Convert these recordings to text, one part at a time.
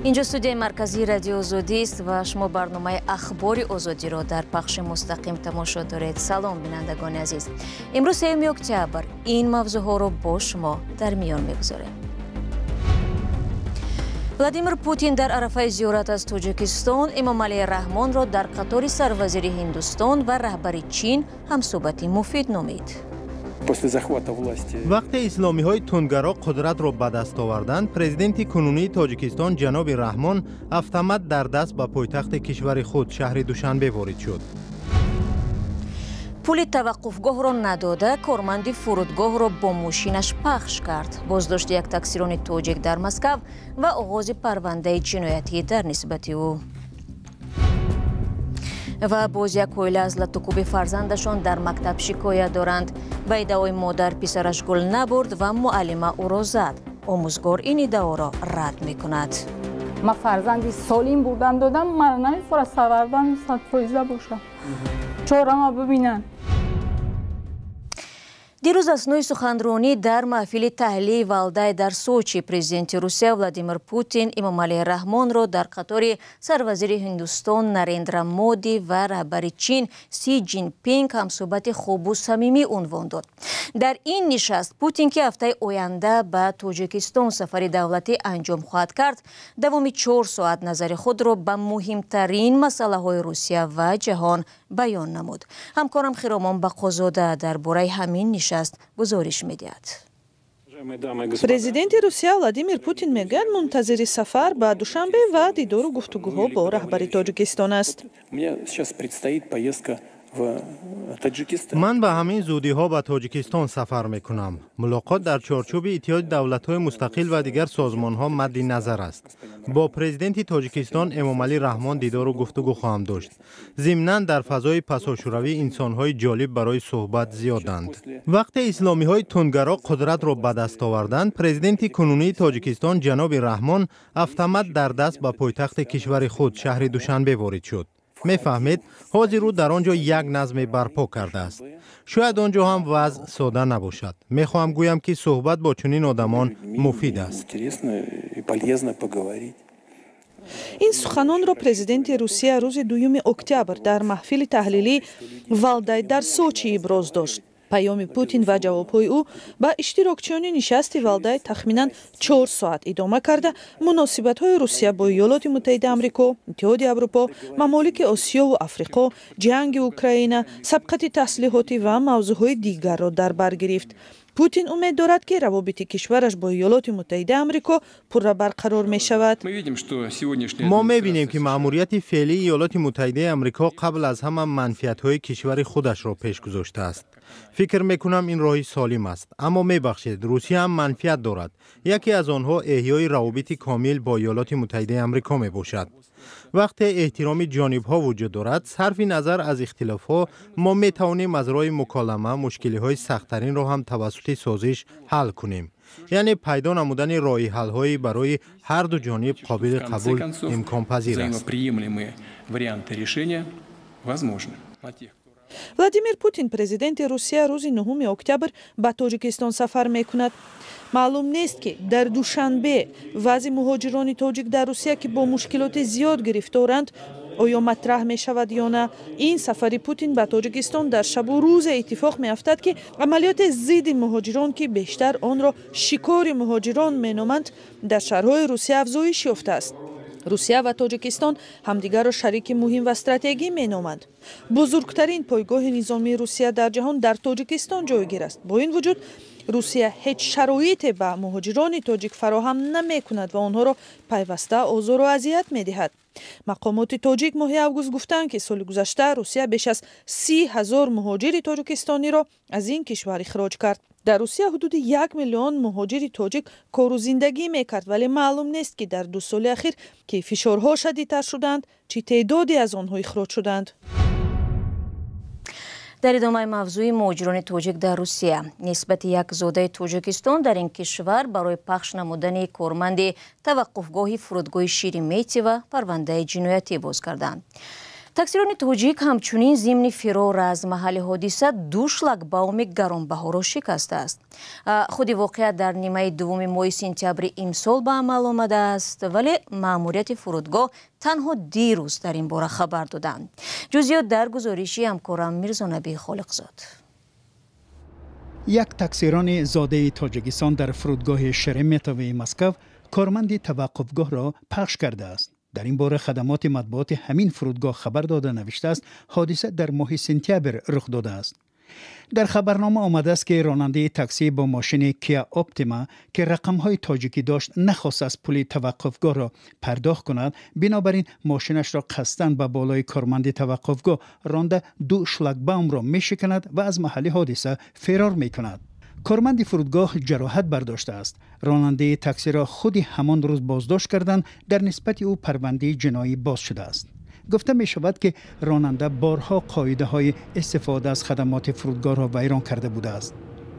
اینجا استودیوی مرکزی رادیو آزادی است و شما برنامه اخبار آزادی را در پخش مستقیم تماشا دارید. سلام بینندگان عزیز. امروز 3 اکتبر این موضوع ها را با شما در میان میگذاریم. ولادیمیر پوتین در عرفه زیارت از تاجیکستان امامعلی رحمان را در قطار سروزیر هندوستان و رهبر چین همصحبتی مفید نامید. وقتی اسلامی های تندگرا قدرت را به دست آوردند، پرزیدنت کنونی تاجیکستان جناب رحمان автомат در دست به پایتخت کشور خود شهر دوشنبه وارد شد. پول توقفگاه را نداده کارمند فرودگاه را با ماشینش پخش کرد. بازداشت یک تاکسیران تاجیک در مسکو و آغاز پرونده جنایتی در نسبت او. و باز یک عائله از لطوکوب فرزندشان در مکتب شکایت دارند. به ادعای مادر پسرش گل نبرد و معلمه او را زد. آموزگار این ادعا را رد می کند. من فرزندی سالم بودم دادم، من نمیفرست سوردن 100% باشم. چهارم ببینن. دیروز اثنای سخنرانی در محفل تحلیل والدای در سوچی پرزیدنت روسیه ولادیمیر پوتین امامعلی رحمان را در قطار سروزیر هندوستان نریندرا مودی و رهبر چین سی جین پینگ همصحبت خوب و صمیمی عنوان داد. در این نشست پوتین که هفته آینده به تاجیکستان سفر دولتی انجام خواهد کرد، دوام 4 ساعت نظر خود را به مهمترین مسئله های روسیه و جهان بیان نمود. همکارم خرامان بقازاده درباره همین نشست گزارش می‌دهد. پرزیدنت روسیه ولادیمیر پوتین میگوید منتظر سفر به دوشنبه و دیدار و گفتگوها با رهبر تاجیکستان است. من به همین زودی ها به تاجیکستان سفر می کنم. ملاقات در چارچوب اتحاد دولت های مستقل و دیگر سازمان ها مد نظر است. با پرزیدنت تاجیکستان امامعلی رحمان دیدار و گفتگو خواهم داشت. ضمناً در فضای پساشوروی انسان های جالب برای صحبت زیادند. وقتی اسلامی های تندگرا قدرت را به دست آوردند، پرزیدنت کنونی تاجیکستان جناب رحمان автомат در دست به پایتخت کشور خود شهر دوشنبه وارد شد. میفهمید حاضر او در آنجا یک نظم برپا کرده است. شاید آنجا هم وضع ساده نباشد. میخواهم گویم که صحبت با چنین آدمان مفید است. این سخنان را پرزیدنت روسیه روز 2 اکتبر در محفل تحلیلی والدای در سوچی ابراز داشت. پیام پوتین و جوابهای او با اشتراکچیان نشست والدای تخمیناً 4 ساعت ادامه کرده مناسبت‌های روسیه با ایالات متحده آمریکا، اتحاد اروپا، ممالک آسیا و آفریقا، جنگ اوکراین، سبقت تسلیحاتی و موضوعهای دیگر را در بر گرفت. پوتین امید دارد که روابط کشورش با ایالات متحده آمریکا پررو برقرار می شود. ما می بینیم که مأموریت فعلی ایالات متحده آمریکا قبل از همه منفعت‌های کشور خودش را پیش گذاشته است. فکر میکنم این راهی سالم است، اما میبخشید روسیه هم منفعت دارد. یکی از آنها احیای روابط کامل با ایالات متحده آمریکا می باشد. وقتی احترام جانب ها وجود دارد، صرف نظر از اختلاف ها، ما می توانیم از راه مکالمه مشکلی های سخت‌ترین را هم توسط سازش حل کنیم. یعنی پیدا نمودن راه حل هایی برای هر دو جانب قابل قبول امکان پذیر است. ولادیمیر پوتین پرزیدنت روسیه روز 9 اکتبر به تاجیکستان سفر میکند. معلوم نیست که در دوشنبه وضع مهاجران تاجیک در روسیه که با مشکلات زیاد گرفتارند آیا مطرح می شود یا نه. این سفر پوتین به تاجیکستان در شب و روز اتفاق می افتد که عملیات ضد مهاجران که بیشتر آن را شکار مهاجران می نامند در شهرهای روسیه افزایش یافته است. روسیه و تاجیکستان همدیگر را شریک مهم و استراتژیکی می نامند. بزرگترین پایگاه نظامی روسیه در جهان در تاجیکستان جایگیر است. با این وجود روسیه هیچ شرایطی به مهاجران تاجیک فراهم نمی کند و آنها را پیوسته آزار و اذیت می دهد. مقامات تاجیک ماه اوگوست گفتند که سال گذشته روسیه بیش از 30,000 مهاجر تاجیکستانی را از این کشور اخراج کرد. در روسیه حدود 1 میلیون مهاجر تاجیک کار و زندگی میکرد، ولی معلوم نیست که در 2 سال اخیر که فشارها شدیدتر شدند چه تعدادی از آنها اخراج شدند. در ادامه موضوع مهاجران تاجیک در روسیه، نسبت یک زاده تاجیکستان در این کشور برای پخش نمودن کارمند توقفگاه فرودگاه شیرمیتی و پرونده جنایتی باز کردند. таксирони тоҷик ҳамчунин зимни фирор аз маҳалли ҳодиса ду шлагбауми гаронбаҳоро шикастааст. худи воқеа дар нимаи дуввуми моҳи сентябри имсол ба амал омадааст, вале маъмурияти фурудгоҳ танҳо дирӯз дар ин бора хабар доданд. ҷузъиёт дар гузориши ҳамкорам Мирзонабии Холиқзод. як таксирони зодаи тоҷикистон дар фурудгоҳи Шереметовии Москав корманди таваққуфгоҳро пахш кардааст. در این باره خدمات مطبوعات همین فرودگاه خبر داده نوشته است حادثه در ماه سپتامبر رخ داده است. در خبرنامه آمده است که راننده تاکسی با ماشین کیا اپتیما که رقم‌های تاجیکی داشت نخواست از پول توقفگاه را پرداخت کند، بنابراین ماشینش را قصداً به بالای کارمند توقفگاه رانده دو شلاگباوم را می‌شکند و از محل حادثه فرار می‌کند. کارمند فرودگاه جراحت برداشته است. راننده تاکسی را خود همان روز بازداشت کردند. در نسبت او پرونده جنایی باز شده است. گفته می شود که راننده بارها قاعده های استفاده از خدمات فرودگاه را ویران کرده بوده است.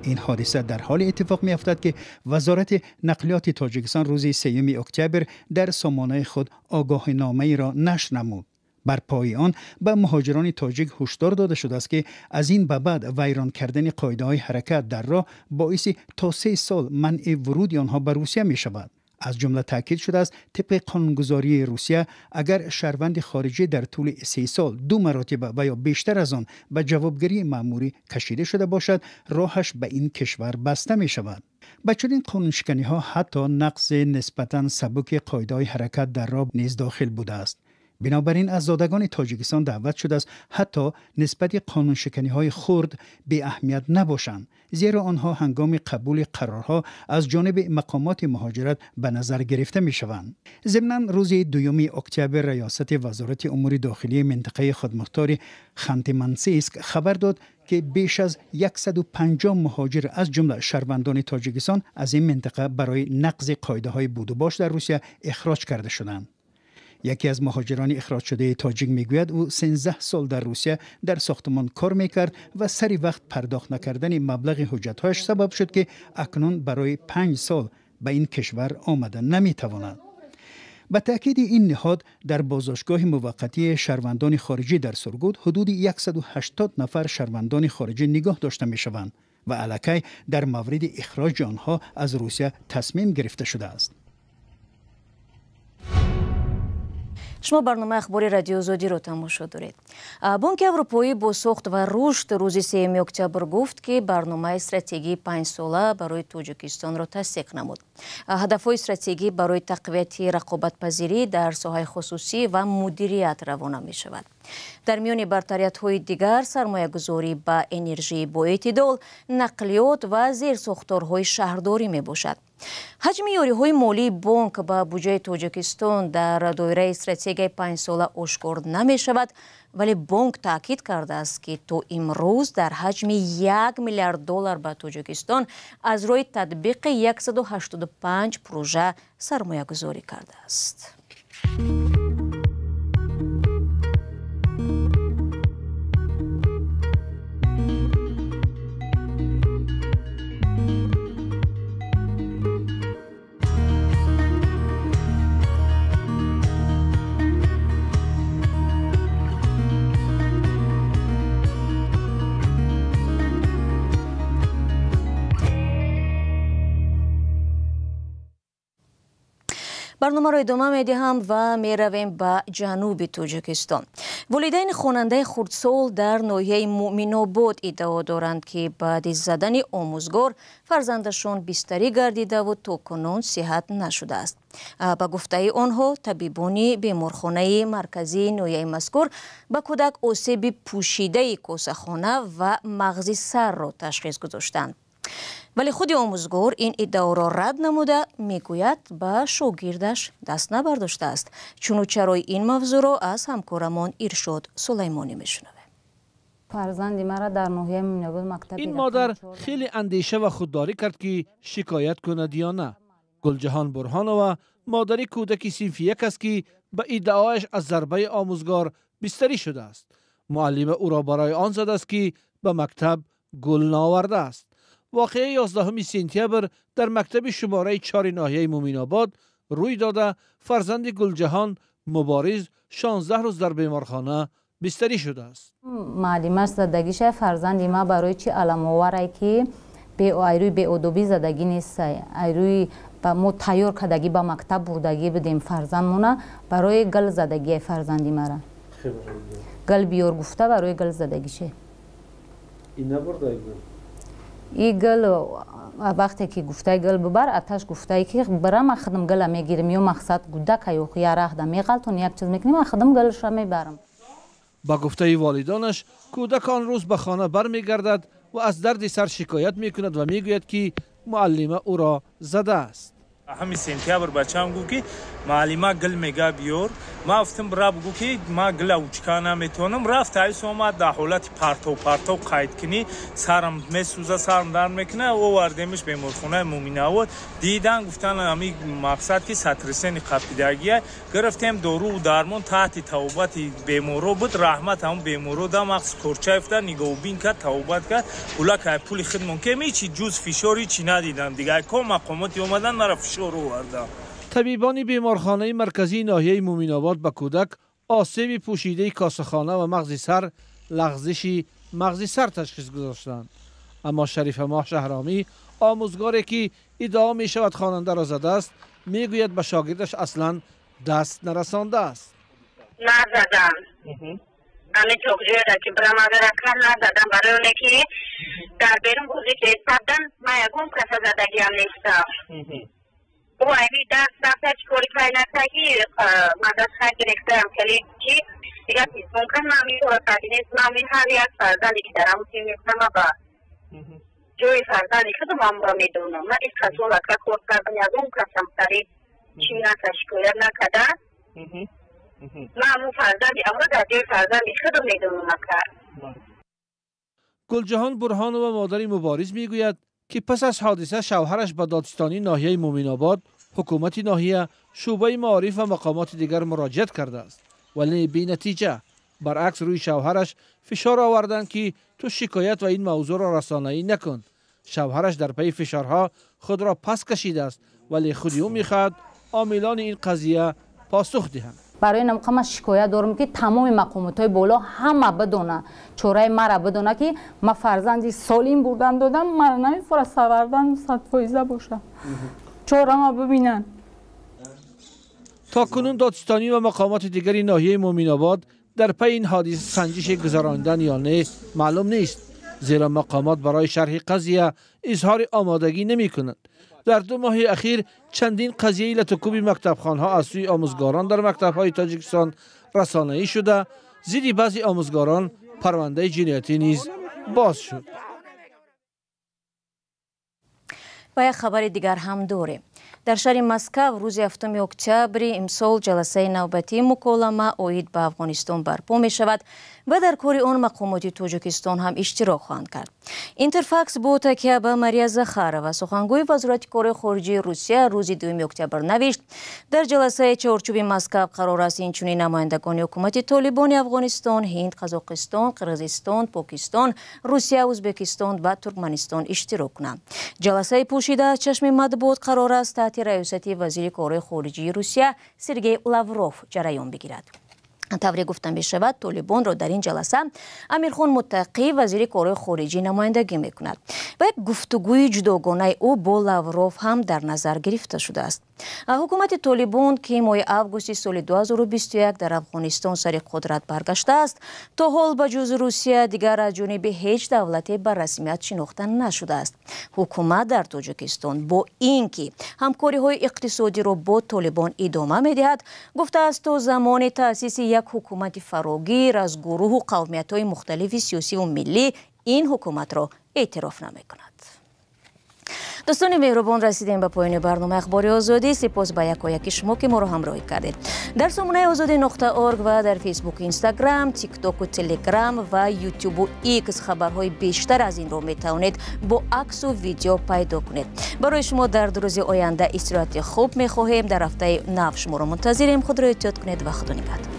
این حادثه در حال اتفاق می افتد که وزارت نقلیات تاجیکستان روز 3 اکتبر در سامانه خود آگاهنامه‌ای را نشر نمود. بر پای آن به مهاجران تاجیک هشدار داده شده است که از این به بعد ویران کردن قاعده‌های حرکت در راه باعث تا 3 سال منع ورود آنها به روسیه می شود. از جمله تاکید شده است طبق قانونگذاری روسیه اگر شهروند خارجی در طول 3 سال 2 مرتبه و یا بیشتر از آن به جوابگیری مأموری کشیده شده باشد، راهش به این کشور بسته می شود. با چنین قانونشکنی ها حتی نقض نسبتاً سبک قاعده‌های حرکت در راه نیز داخل بوده است. بنابراین از زادگان تاجیکستان دعوت شده است حتی نسبت قانونشکنی های خرد به اهمیت نباشند، زیرا آنها هنگام قبول قرارها از جانب مقامات مهاجرت به نظر گرفته می شوند. ضمناً روز 2 اکتبر ریاست وزارت امور داخلی منطقه خودمختار خانت منسیسک خبر داد که بیش از 150 مهاجر از جمله شهروندان تاجیکستان از این منطقه برای نقض قاعده های بود و باش در روسیه اخراج کرده شدند. یکی از مهاجران اخراج شده تاجیک میگوید او 13 سال در روسیه در ساختمان کار میکرد و سری وقت پرداخت نکردن مبلغ حجت‌هایش سبب شد که اکنون برای 5 سال به این کشور آمدن نمیتواند. به تأکید این نهاد در بازداشتگاه موقتی شهروندان خارجی در سرگود حدود 180 نفر شهروندان خارجی نگاه داشته میشوند و الکی در مورد اخراج آنها از روسیه تصمیم گرفته شده است. شما برنامه اخباری رادیو آزادیро тамошо доред. بانک اروپایی با ساخت و رشد روز 3 اکتبر گفت که برنامه استراتژی 5 ساله برای تاجیکستان را تصدیق نمود. هدف‌های استراتژی برای تقویت رقابت‌پذیری در ساحه خصوصی و مدیریت روانه می‌شود. در میان برتریت‌های دیگر سرمایه‌گذاری با انرژی با اعتدال، نقلیات و زیرساختارهای شهرداری میباشد. حجم یاری‌های مالی بانک با بودجه تاجیکستان در دایره استراتژی 5 ساله آشکار نمی‌شود، ولی بانک تاکید کرده است که تا امروز در حجم 1 میلیارد دلار به تاجیکستان از روی تطبیق 185 پروژه سرمایه‌گذاری کرده است. برنامه را ادامه می‌دهیم و می‌رویم به جنوب تاجیکستان. والدین خواننده خردسال در ناحیه مؤمن‌آباد ادعا دارند که بعد از زدن آموزگار فرزندشان بستری گردیده و تاکنون صحت نشده است. با گفته آنها طبیبان بیمارخانه مرکزی ناحیه مذکور به کودک آسیب پوشیده کاسه‌خانه و مغز سر را تشخیص گذاشتند. ولی خود آموزگار این ادعا را رد نموده میگوید به شاگردش دست نبرداشته است. چنانچه این موضوع را از همکارمان ارشاد سلیمانی میشنویم. فرزند مرا در ناحیه مؤمن‌آباد مکتب این مادر خیلی اندیشه و خودداری کرد که شکایت کند یا نه. گلجهان برهانова مادری کودکی صنف 1 است که به ادعایش از ضربه آموزگار بستری شده است. معلم او را برای آن زده است که به مکتب گل نآورده است. واقعه 11 سپتامبر در مکتب شماره 4 ناحیه مؤمن‌آباد روی داده فرزند گلجهان مبارز 16 روز در بیمارخانه بستری شده است. معلم زدگیش فرزند ما برای چی علم آوره که ایروی به ادبی زدگی نیست، ایروی با ما تیار کردگی با مکتب بردگی بدیم فرزندمونه برای گل زدگی فرزندی مرا. گل بیار گفته برای گل زدگیشه. این نبرده این گل وقتی که گفته گل ببر آتش گفته که برام خدم گل میگیرم یا مقصد گوده که یو خیار اخدم میغلطون یک چیز میکنیم خدم گلش را میبرم. با گفته والدانش کودک آن روز به خانه برمیگردد و از درد سر شکایت میکند و میگوید که معلمه او را زده است. همین سنتیابر بچه‌ام گفت که معلمه گل میگه بیار. ما گفتم برا بگو که ما گل اوچکا نمیتونم. رفت ایس اومد در حالت پرتو قاید کنی سرم میسوزه سرم در میکنه و وردیمش بیمارخانه مومین آورد. دیدن گفتن همین مقصد که سترسین قپیدگیه گرفتیم دارو و درمان تحت توبت بیمارو بود. رحمت هم بیمارو دا مغز کورچه افتاد نگاه بین کرد توبت کرد اولا که پول خدمون که میچی جز فشاری چی ندیدم دیگه کم مقاماتی اومدن مرا فشار آورده. طبیبان بیمارخانه مرکزی ناحیه مومین آباد به کودک آسیب پوشیده کاسه‌خانه و مغز سر لغزشی مغز سر تشخیص گذاشتند. اما شریف ماه شهرامی آموزگاری که ادعا می شود خواننده را زده است میگوید به شاگردش اصلا دست نرسانده است. نزدم همه چوکجوی را که برام آگرکن نزدم برای اونه که در بیرون بوزی که استبدن ما یکم کسا زدگی هم نیستم. او ایوی دست چکوری کاری نکتاکی مدد خواهد گرفتم کلی چی دیگه ممکن مامی رو ساتی نیست مامی هری از فرزندی که درم تیم نیستم با جوی فرزندی که دومم را میدونم من ایس کسون وکا کورد کردم یا اون کسم سری چی نکشکویر نکده من همون فرزندی اما در جوی فرزندی خودم میدونم نکرد. گلجهان برهانو و مادری مبارز میگوید که پس از حادثه شوهرش به دادستانی ناحیه مومین آباد، حکومت ناحیه، شعبه معارف و مقامات دیگر مراجعت کرده است ولی بی نتیجه. برعکس روی شوهرش فشار آوردند که تو شکایت و این موضوع را رسانه‌ای نکن. شوهرش در پی فشارها خود را پس کشیده است ولی خودی او میخواد عاملان این قضیه پاسخ دهند. برای این موقع من شکایت دارم که تمام مقامات بولا همه بدونه چوره مرا بدونه که من فرزندی سالم بردن دادم من نمیفره سوردن 100% باشه چوره ما ببینن. تا کنون دادستانی و مقامات دیگری ناحیه مومین آباد در پی این حادثه سنجش گذراندن یا نه معلوم نیست، زیرا مقامات برای شرح قضیه اظهار آمادگی نمی کنند. در 2 ماه اخیر چندین قضیه لطکوب مکتبخانه‌ها از سوی آموزگاران در مکتب‌های تاجیکستان رسانه‌ای شده، زیر بعضی آموزگاران پرونده جنایتی نیز باز شد. و یک خبر دیگر هم داریم. در شهر مسکو روز 7 اکتبر امسال جلسه نوبتی مکالمه اوید به افغانستان برپا می شود و در کار آن مقامات تاجیکستان هم اشتراک خواهند کرد. اینترفاکس با تکیه به مریا زخارова سخنگوی وزارت کار خارجه روسیه روز 2 اکتبر نوشت در جلسه چارچوب مسکو قرار است اینچنین نمایندگان حکومت طالبان افغانستان، هند، قزاقستان، قرقیزستان، پاکستان، روسیه، ازبکستان و ترکمنستان اشتراک کنند. جلسه پوشیده چشم مطبوعات قرار است تحت ریاست وزیر کار خارجه روسیه سرگئی لاوروف جریان بگیرد. طوری گفتن بشود طالبان را در این جلسه امیرخان متقی وزیر کار خارجه نمایندگی میکند و یک گفتگوی جداگانه او با لاوروف هم در نظر گرفته شده است. حکومت طالبان که ماه آگوست سال 2021 در افغانستان سر قدرت برگشته است تا حال به جز روسیه دیگر از جانب هیچ دولتی به رسمیت شناخته نشده است. حکومت در تاجیکستان با اینکه همکاری های اقتصادی را با طالبان ادامه میدهد گفته است تا زمان تأسیس یک حکومت فراگیر از گروه و قومیت های مختلف سیاسی و ملی این حکومت را اعتراف نمی کند. دوستان مهربان رسیدیم به پایان برنامه اخبار آزادی. سپاس به یکایک شما که ما را همراهی کردید. در سامانه azadi.org و در فیسبوک، اینستاگرام، تیک تاک و تلگرام و یوتیوب و ایکس خبرهای بیشتر از این را می توانید با عکس و ویدیو پیدا کنید. برای شما در روز آینده استراحت خوب می خواهیم. در هفته نو شما را منتظریم. خود را احتیاط کنید و خدا نگهدار.